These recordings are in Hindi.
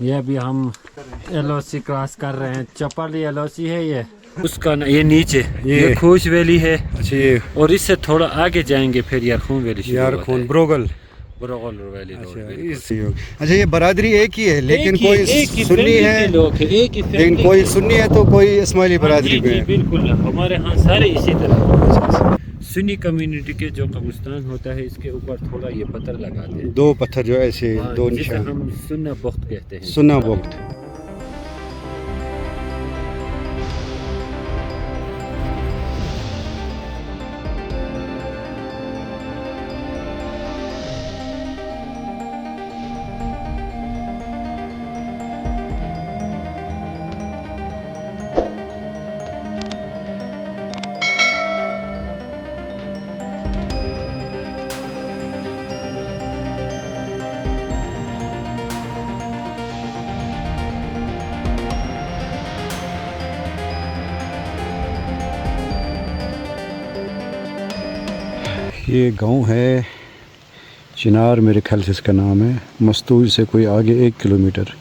ये अभी हम एलओसी क्रॉस कर रहे हैं। चपाली एलओसी है ये उसका ये नीचे ये खूश वैली है। अच्छा ये और इससे थोड़ा आगे जाएंगे फिर यारखून वैली शुरू होता यारखून है। ब्रोगल। ब्रोगल वैली रोड। अच्छा ये बरादरी एक ही है लेकिन कोई सुन्नी है, लोग है, एक ही लेकिन कोई सुन्नी है तो कोई इस्माइली बरादरी जी में जी है। बिल्कुल, हमारे यहाँ सारे इसी तरह सुन्नी कम्युनिटी के जो कब्रिस्तान होता है इसके ऊपर थोड़ा ये पत्थर लगाते हैं, दो पत्थर जो ऐसे दो जिसे निशान, हम सुन्ना बख्त कहते हैं। सुन्ना वक्त। ये गांव है चिनार, मेरे ख्याल से इसका नाम है। मस्तूज से कोई आगे 1 किलोमीटर।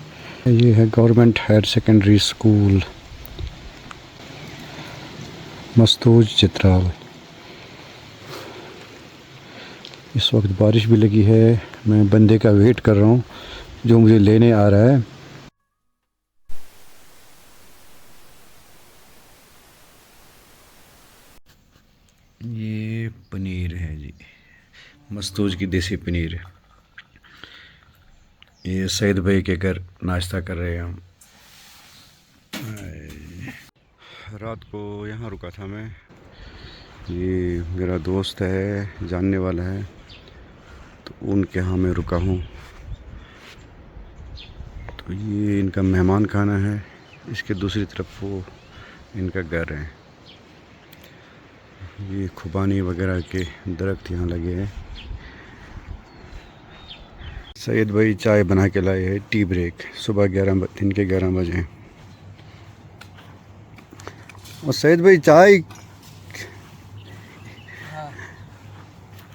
ये है government higher secondary school Mastuj Chitral. इस वक्त बारिश भी लगी है। मैं बंदे का वेट कर रहा हूँ जो मुझे लेने आ रहा है। ये पनीर है जी, मस्तूज की देसी पनीर। ये सईद भाई के घर नाश्ता कर रहे हैं हम। रात को यहाँ रुका था मैं। ये मेरा दोस्त है, जानने वाला है, तो उनके यहाँ मैं रुका हूँ। तो ये इनका मेहमान खाना है। इसके दूसरी तरफ वो इनका घर है। ये खुबानी वगैरह के दरख्त यहाँ लगे हैं। सैयद भाई चाय बना के लाए हैं। टी ब्रेक सुबह दिन के 11 बजे। और सैयद भाई चाय।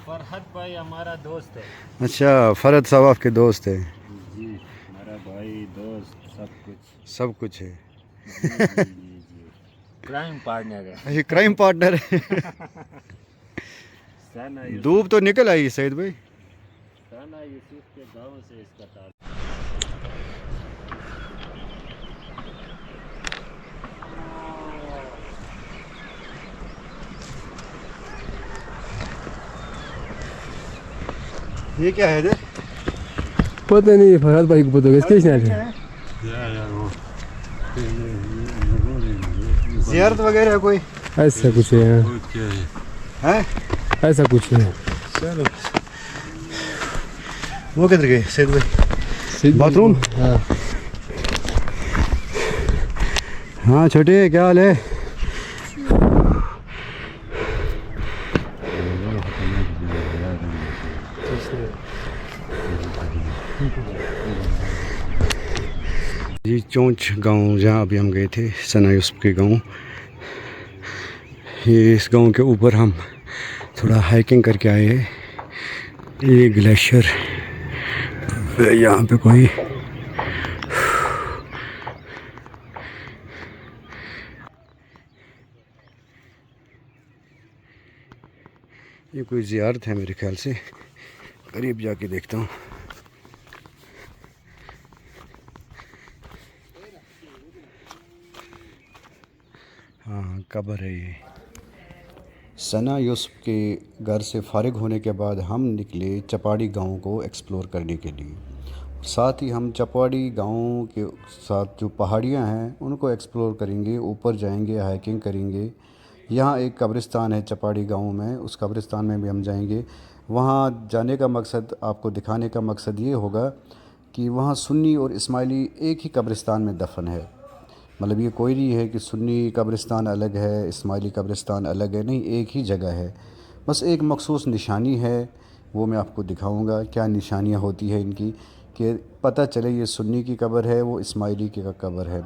फरहद भाई हमारा दोस्त है। अच्छा, फरहद साहब आपके दोस्त है जी, हमारा भाई दोस्त सब कुछ है। क्राइम पार्टनर है। ये क्राइम पार्टनर है। धूप तो निकल आई सैयद भाई। साना यूसुफ के गांव से इसका ताल्लुक। ये क्या है इधर? पता नहीं, फरहद भाई को पता होगा। इसके नहीं ज़ियारत वगैरह है कोई? ऐसा कुछ है, हैं? ऐसा कुछ है। चलो, वो किधर गए सैयद भाई? बाथरूम? हाँ हाँ छोटे, क्या हाल है? जी चोंच गांव जहाँ अभी हम गए थे, सना यूसुफ के गांव। ये इस गांव के ऊपर हम थोड़ा हाइकिंग करके आए हैं। ये ग्लेशियर यहाँ पे कोई ये कोई ज़ियारत है मेरे ख्याल से। करीब जाके देखता हूँ। हाँ, कब्र है ये। सना यूसुफ के घर से फारिग होने के बाद हम निकले चपाड़ी गांव को एक्सप्लोर करने के लिए। साथ ही हम चपाड़ी गांव के साथ जो पहाड़ियां हैं उनको एक्सप्लोर करेंगे, ऊपर जाएंगे, हाइकिंग करेंगे। यहाँ एक कब्रिस्तान है चपाड़ी गांव में, उस कब्रिस्तान में भी हम जाएंगे। वहाँ जाने का मकसद, आपको दिखाने का मकसद ये होगा कि वहाँ सुन्नी और इस्माइली एक ही कब्रिस्तान में दफन है। मतलब ये कोई नहीं है कि सुन्नी कब्रिस्तान अलग है, इस्माइली कब्रिस्तान अलग है, नहीं, एक ही जगह है। बस एक मखसूस निशानी है, वो मैं आपको दिखाऊंगा। क्या निशानियाँ होती है इनकी कि पता चले ये सुन्नी की कब्र है, वो इस्माइली की कब्र है।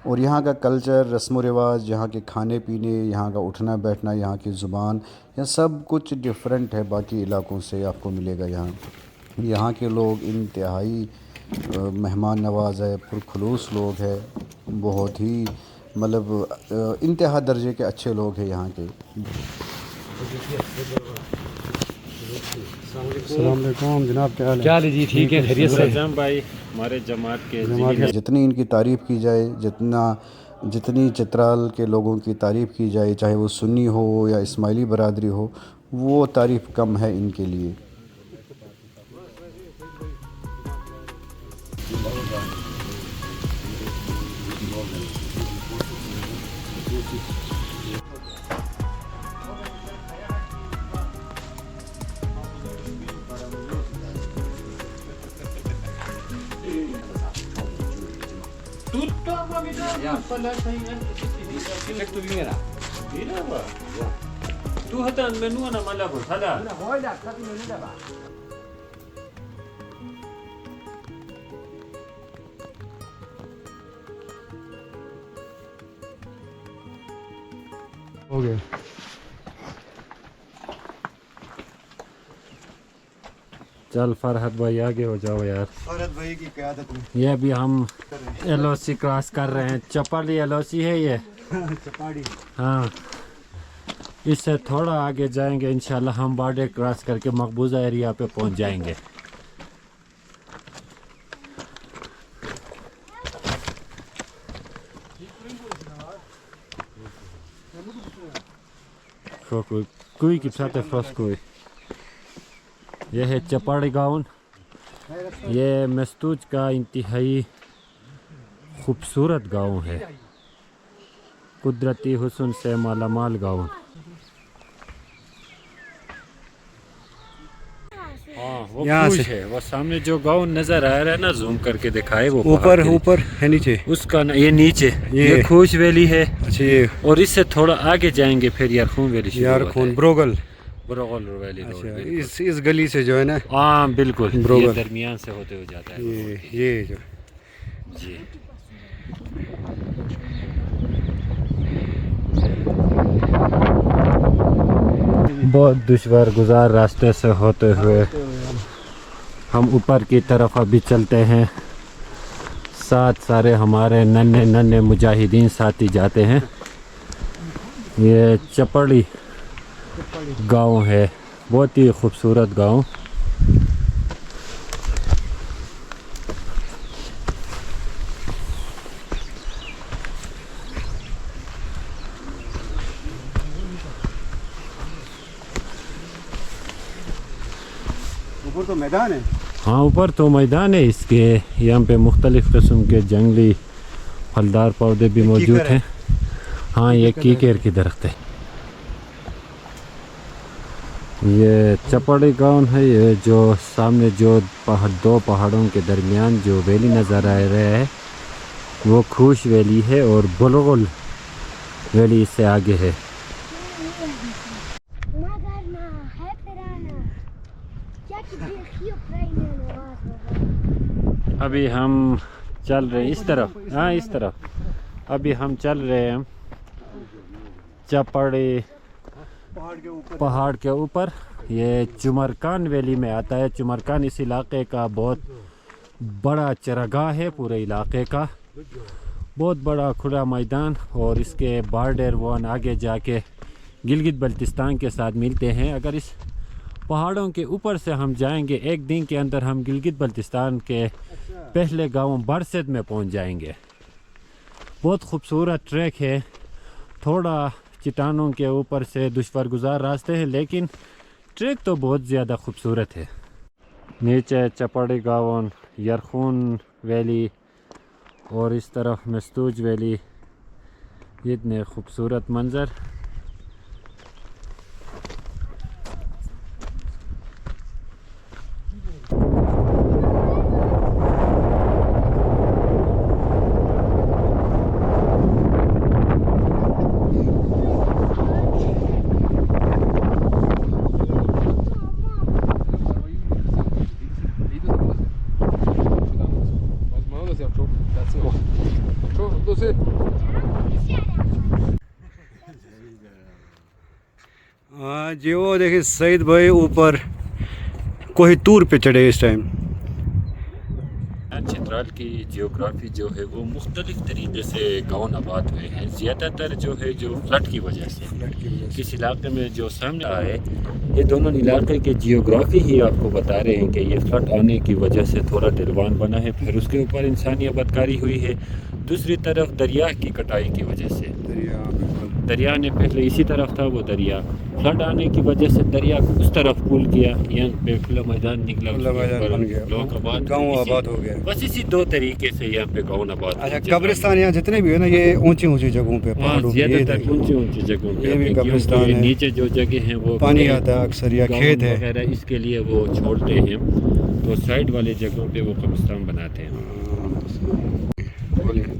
और यहाँ का कल्चर, रस्म व रिवाज, यहाँ के खाने पीने, यहाँ का उठना बैठना, यहाँ की ज़ुबान, यह सब कुछ डिफरेंट है बाकी इलाकों से आपको मिलेगा। यहाँ के लोग इंतहाई मेहमान नवाज है, पुरखलूस लोग है, बहुत ही मतलब इंतहा दर्जे के अच्छे लोग हैं यहाँ के। अस्सलाम वालेकुम जनाब, क्या हाल है जी? ठीक है, खैरियत से आजम भाई हमारे जमात के जितनी इनकी तारीफ़ की जाए, जितनी चित्राल के लोगों की तारीफ़ की जाए, चाहे वो सुन्नी हो या इस्माइली बरादरी हो, वो तारीफ़ कम है इनके लिए। Tu hatan menu na malabos hada. हो गया। चल फरहत भाई आगे हो जाओ यार। फरहत भाई की क़यादत में ये अभी हम एलओसी क्रॉस कर रहे हैं। चपाली एलओसी है ये। चपाड़ी। हाँ, इससे थोड़ा आगे जाएंगे इंशाल्लाह हम बॉर्डर क्रॉस करके मकबूजा एरिया पे पहुंच जाएंगे। कोई के साथ है फ्रॉस कोई। यह है चपाड़ी गाँव। ये मस्तूज का इंतहाई खूबसूरत गाँव है, कुदरती हुस्न से मालामाल गाँव। हाँ, वो यहाँ खुश से है। वो सामने जो गाँव नजर आ रहा है ना, जूम करके दिखाए वो ऊपर है नीचे। उसका ना ये नीचे ये खुश वैली है। अच्छा, ये और इससे थोड़ा आगे जाएंगे फिर यारखून वैली शुरू होता है। ब्रोगल। ब्रोगल वैली रोड। अच्छा, इस गली से जो है ना। हाँ बिल्कुल, ब्रोगल ये दरमियान से होते हुए जाता है ये जो जी। बहुत दुश्वार गुजार रास्ते से होते हुए हम ऊपर की तरफ अभी चलते हैं। साथ सारे हमारे नन्हे नन्हे मुजाहिदीन साथी जाते हैं। ये चपड़ी गांव है, बहुत ही खूबसूरत गांव। ऊपर तो मैदान है। हाँ, ऊपर तो मैदान है इसके। यहाँ पे मुख्तलिफ़ किस्म के जंगली फलदार पौधे भी मौजूद हैं। हाँ, ये कीकेर की दरख्त है। ये चपड़ी गाँव है। ये जो सामने जो दो पहाड़ों के दरमियान जो वैली नज़र आ रहा है वो खुश वैली है, और बुलगुल वैली इससे आगे है। अभी हम चल रहे हैं इस तरफ। हाँ, इस तरफ अभी हम चल रहे हैं चपड़ी पहाड़ के ऊपर। ये चुमरकान वैली में आता है। चुमरकान इस इलाके का बहुत बड़ा चरागाह है, पूरे इलाके का बहुत बड़ा खुला मैदान। और इसके बॉर्डर वन आगे जाके गिलगित बल्तिस्तान के साथ मिलते हैं। अगर इस पहाड़ों के ऊपर से हम जाएंगे, एक दिन के अंदर हम गिलगित बल्तिस्तान के पहले गांव बरसत में पहुंच जाएंगे। बहुत खूबसूरत ट्रैक है। थोड़ा चट्टानों के ऊपर से दुश्वार गुजार रास्ते हैं, लेकिन ट्रैक तो बहुत ज़्यादा खूबसूरत है। नीचे चपड़ी गाँव, यारखून वैली और इस तरफ मस्तूज वैली। इतने खूबसूरत मंज़र। हाँ जी, वो देखिए सईद भाई ऊपर कोहितूर पे चढ़े इस टाइम। चित्राल की जियोग्राफी जो है वो मुख्तलिफ़ तरीके से गाँव आबाद हुए हैं, ज़्यादातर जो है जो फ्लड की वजह से इस इलाके में जो सामने आए, ये दोनों इलाके के जियोग्राफी ही आपको बता रहे हैं कि ये फ्लड आने की वजह से थोड़ा ढलवान बना है, फिर उसके ऊपर इंसानी आबादकारी हुई है। दूसरी तरफ दरिया की कटाई की वजह से दरिया ने पहले इसी तरफ था, वो दरिया फ्लड आने की वजह से दरिया को उस तरफ पुल किया, यहाँ पे खुला मैदान निकला, लोग आबाद, गाँव आबाद हो गया। बस इसी दो तरीके से यहाँ पे गाँव आबाद। अच्छा, कब्रिस्तान यहाँ जितने भी है ना, ये ऊंची ऊंची जगहों पे, पहाड़ों पे, ज़्यादातर ऊंची ऊंची जगहों पे, ये भी कब्रिस्तान है। नीचे जो जगह हैं वो पानी आता है अक्सर, या खेत है वगैरह, इसके लिए वो छोड़ते हैं, तो साइड वाले जगहों पे वो कब्रिस्तान बनाते हैं।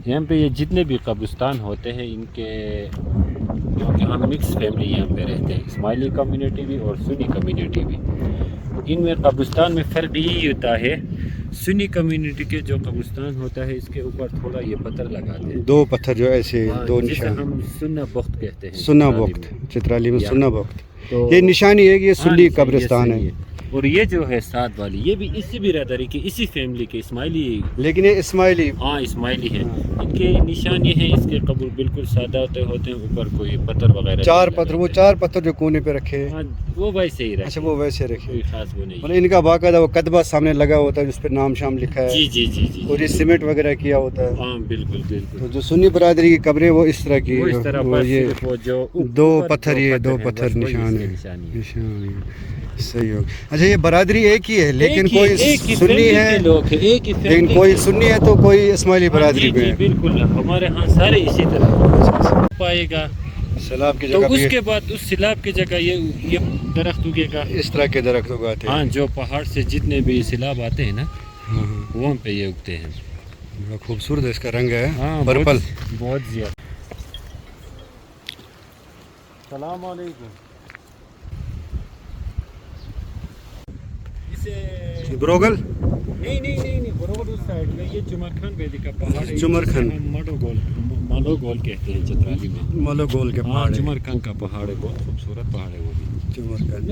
यहाँ पे ये जितने भी कब्रिस्तान होते हैं, इनके क्योंकि हम मिक्स फैमिली यहाँ पे रहते हैं, इस्माइली कम्युनिटी भी और सुन्नी कम्युनिटी भी। इनमें कब्रिस्तान में फ़र्क यही होता है, सुन्नी कम्युनिटी के जो कब्रिस्तान होता है इसके ऊपर थोड़ा ये पत्थर लगाते हैं, दो पत्थर जो ऐसे दो जिसे निशान, हम सुन्ना बख्त कहते हैं, सुन्ना वक्त, चित्राली में सुन्ना वक्त, तो ये निशानी है कि ये सुन्नी ये कब्रिस्तान सही है। और ये जो है साथ वाली, ये भी इसी बिरादरी की, इसी फैमिली के इस्माइली, लेकिन ये इस्माइली, हाँ इस्माइली है। इनके निशान ये हैं, इसके कब्र बिल्कुल सादा होते हैं, ऊपर कोई पत्थर वगैरह चार पत्थर, वो चार पत्थर जो कोने पे रखे हैं, हाँ वो वैसे ही रहे। अच्छा वो वैसे रखे, कोई खास वो नहीं। मतलब इनका बाकायदा वो कदबा सामने लगा होता है जिस पे नाम शाम लिखा है, जी जी जी जी, और ये सीमेंट वगैरह किया होता है। हाँ बिल्कुल बिल्कुल। तो जो सुन्नी बरादरी की कब्रें वो इस तरह की, वो इस तरह, वो बस ये सिर्फ वो जो दो पत्थर, ये दो हैं, पत्थर बस वही निशान इसके है, निशानी है। निशान है। सही हो। अच्छा, ये बरादरी एक ही है, लेकिन एक ही- कोई एक ही सुन्नी फैमिली के है, लोग हैं, एक ही लेकिन फैमिली कोई के- सुन्नी है तो कोई इस्माइली हाँ, बरादरी जी पे जी है। बिल्कुल, हमारे यहाँ सारे इसी तरह पाएगा। सैलाब की तो जगह पे उसके बाद उस सिलाब की जगह ये दरख्त उगेगा। इस तरह के दरख्त उगाते हैं। हाँ, जो पहाड़ से जितने भी सिलाब आते हैं ना, हाँ, हाँ। वहाँ पे ये उगते हैं। बड़ा खूबसूरत है इसका रंग है, हाँ पर्पल। बहुत ज्यादा। सलाम अलैकुम। इसे ब्रोगल, नहीं नहीं नहीं नहीं, बरोबर उस साइड में ये चुमरखान वैली का पहाड़ है। चुमरखान। इसे हम मडोगोल कहते हैं चित्राली में। मलो गोल के हाँ, पहाड़ है। चुमरखान का पहाड़ है, बहुत खूबसूरत पहाड़ है वो भी। चुमरखान।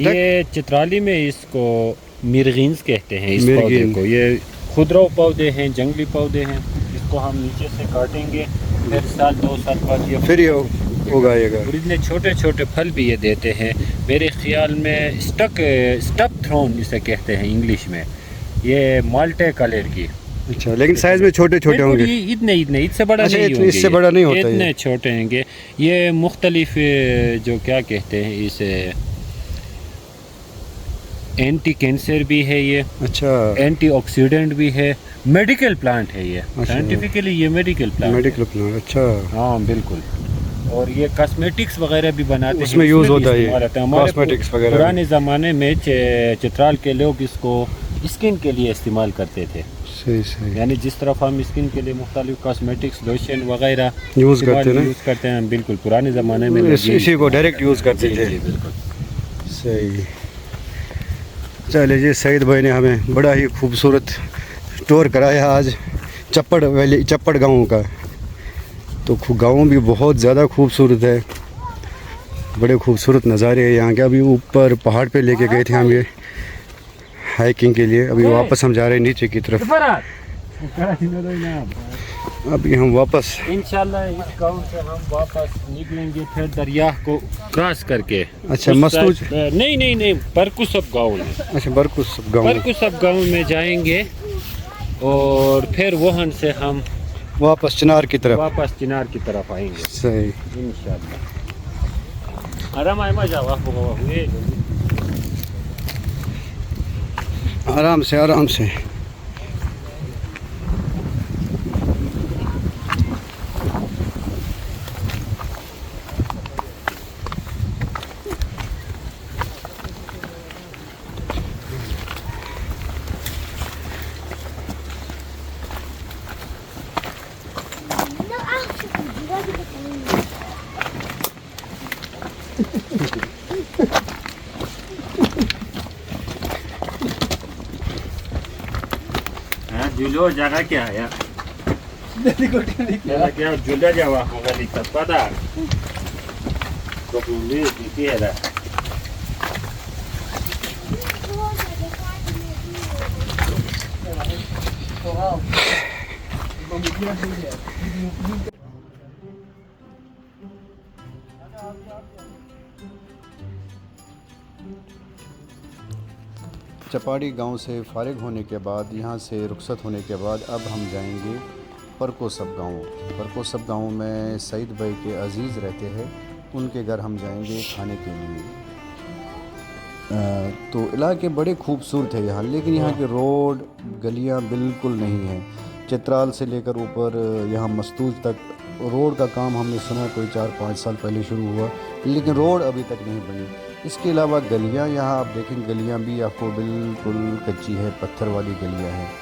ये चित्राली में इसको मिर्गिन्स कहते हैं, इस पौधे मिर्गिन। को। ये खुदरो पौधे हैं, जंगली पौधे हैं। इसको हम नीचे से काटेंगे, फिर साल 2 साल बाद ये फिर ये उगाएगा। और इतने छोटे छोटे फल भी ये देते हैं। मेरे ख्याल में स्टप थ्रोन इसे कहते हैं इंग्लिश में। ये माल्टे कलर की। अच्छा, लेकिन साइज में छोटे छोटे होंगे। ये इतने इतने इससे बड़ा अच्छा, नहीं होंगे, इससे बड़ा नहीं होता इतने ये। छोटे होंगे। ये मुख्तलिफ जो क्या कहते हैं इसे, एंटी कैंसर भी है ये, अच्छा, एंटी ऑक्सीडेंट भी है, मेडिकल प्लांट है ये। अच्छा। साइंटिफिकली ये मेडिकल प्लांट। Medical plant. अच्छा, हाँ बिल्कुल। और ये कॉस्मेटिक्स वगैरह भी बनाते हैं, उसमें यूज़ भी होता है ये, इस्तेमाल होता है। हमारे कॉस्मेटिक्स वगैरह। पुराने ज़माने में चित्राल के लोग इसको स्किन के लिए इस्तेमाल करते थे। सही सही। यानी जिस तरफ हम स्किन के लिए मुख्तलिफ कॉस्मेटिक्स, लोशन वगैरह यूज़ करते हैं ना? यूज़ करते हैं, बिल्कुल पुराने ज़माने में लोग इसी को डायरेक्ट यूज़ करते जी, थे। जी, बिल्कुल। सही। चलिए जी, सईद भाई ने हमें बड़ा ही खूबसूरत टूर कराया आज चप्पड़ वैली, चप्पड़ गाँव का। तो गाँव भी बहुत ज़्यादा खूबसूरत है, बड़े खूबसूरत नज़ारे हैं यहाँ के। अभी ऊपर पहाड़ पे लेके गए थे हम ये हाइकिंग के लिए, अभी वापस हम जा रहे हैं नीचे की तरफ। अभी हम वापस इंशाल्लाह इस गांव से हम वापस निकलेंगे, फिर दरिया को क्रॉस करके। अच्छा, उस मस्तूज? साइड- नहीं नहीं नहीं, परकुसब गाँव में। अच्छा, बरकुस गाँव, परकुसब गाँव में जाएंगे और फिर वहाँ से हम वापस चिनार की तरफ। वापस चिनार की तरफ आएंगे सही। इंशाल्लाह। आराम आए मजा हुए। आराम से आराम से। जुलो जगह क्या है यार? क्या जुला जावा होगा दिक्कत पता तो पुलिस दिखती है चपाड़ी गांव से फ़ारिग होने के बाद, यहाँ से रुखसत होने के बाद अब हम जाएंगे परकोसब गांव। परकोसब गांव में सईद भाई के अजीज़ रहते हैं, उनके घर हम जाएंगे खाने के लिए। तो इलाके बड़े खूबसूरत है यहाँ, लेकिन यहाँ के रोड गलियाँ बिल्कुल नहीं हैं। चित्राल से लेकर ऊपर यहाँ मस्तूज तक रोड का काम हमने सुना कोई 4-5 साल पहले शुरू हुआ, लेकिन रोड अभी तक नहीं बनी। इसके अलावा गलियाँ यहाँ आप देखें, गलियाँ भी आपको बिल्कुल कच्ची है, पत्थर वाली गलियाँ हैं।